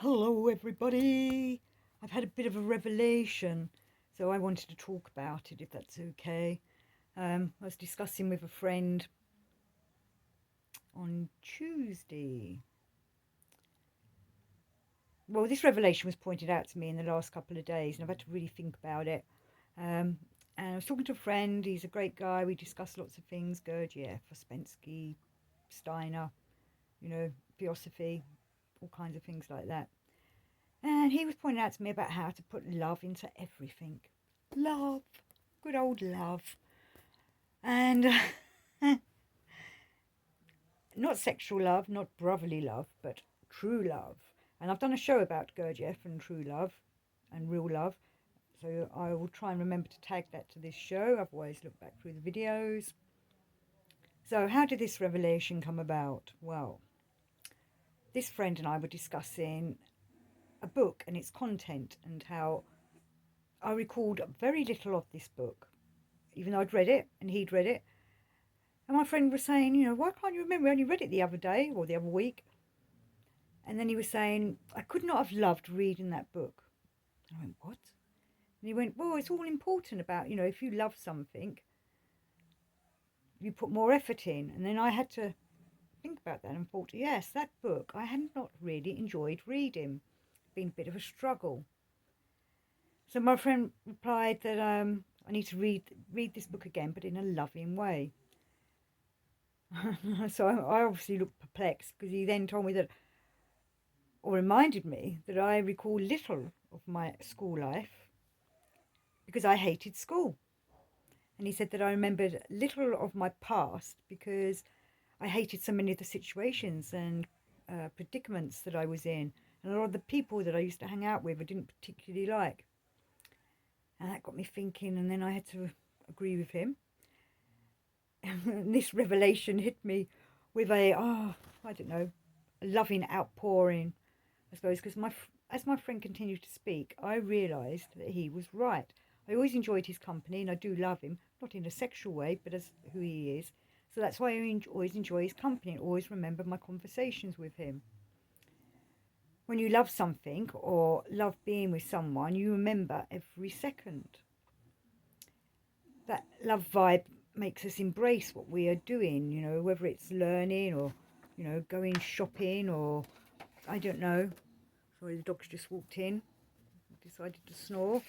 Hello, everybody. I've had a bit of a revelation, so I wanted to talk about it, if that's okay. I was discussing with a friend on Tuesday. Well, this revelation was pointed out to me in the last couple of days, and I've had to really think about it. Um, and I was talking to a friend. He's a great guy. We discussed lots of things: Gurdjieff, Ouspensky, Steiner, theosophy, all kinds of things like that. And he was pointing out to me about how to put love into everything. Love. Good old love. And not sexual love, not brotherly love, but true love. And I've done a show about Gurdjieff and true love and real love. So I will try and remember to tag that to this show. Otherwise, look back through the videos. So how did this revelation come about? Well, this friend and I were discussing a book and its content and how I recalled very little of this book, even though I'd read it and he'd read it. And my friend was saying, why can't you remember? We only read it the other day or the other week. And then he was saying, I could not have loved reading that book. And I went, what? And he went, well, it's all important about, if you love something, you put more effort in. And then I had to think about that and thought, yes, that book I had not really enjoyed reading. It's been a bit of a struggle. So my friend replied that I need to read this book again, but in a loving way. So I obviously looked perplexed because he then told me that, or reminded me that I recall little of my school life because I hated school. And he said that I remembered little of my past because I hated so many of the situations and predicaments that I was in. And a lot of the people that I used to hang out with I didn't particularly like. And that got me thinking, and then I had to agree with him. And this revelation hit me with a loving outpouring, I suppose, because as my friend continued to speak, I realised that he was right. I always enjoyed his company, and I do love him, not in a sexual way, but as who he is. So that's why I always enjoy his company and always remember my conversations with him. When you love something or love being with someone, you remember every second. That love vibe makes us embrace what we are doing, whether it's learning or, going shopping or, I don't know. Sorry, the dog's just walked in, decided to snore.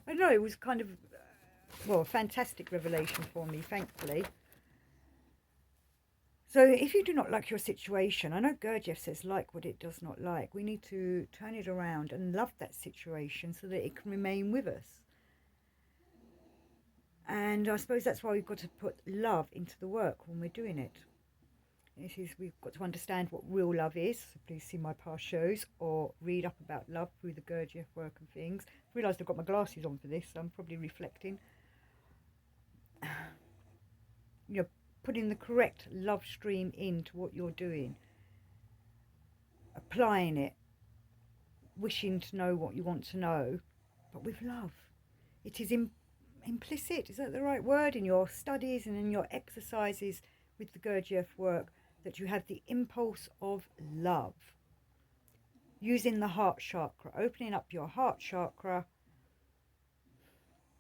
I don't know, it was kind of, a fantastic revelation for me, thankfully. So if you do not like your situation, I know Gurdjieff says like what it does not like. We need to turn it around and love that situation so that it can remain with us. And I suppose that's why we've got to put love into the work when we're doing it. We've got to understand what real love is. So please see my past shows or read up about love through the Gurdjieff work and things. I realised I've got my glasses on for this, so I'm probably reflecting. Putting the correct love stream into what you're doing. Applying it. Wishing to know what you want to know, but with love. It is implicit, is that the right word, in your studies and in your exercises with the Gurdjieff work, that you have the impulse of love. Using the heart chakra, opening up your heart chakra,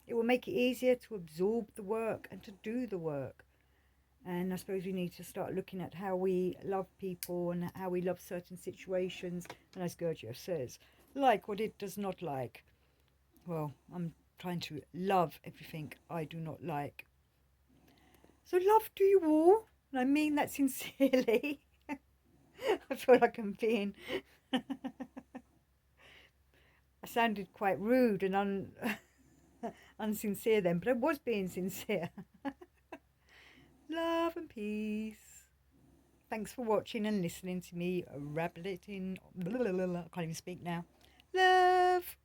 it will make it easier to absorb the work and to do the work. And I suppose we need to start looking at how we love people and how we love certain situations. And as Gurdjieff says, like what it does not like. Well, I'm trying to love everything I do not like. So love to you all. And I mean that sincerely. I feel like I'm being... I sounded quite rude and unsincere then, but I was being sincere. Love and peace. Thanks for watching and listening to me rabbling. I can't even speak now. Love.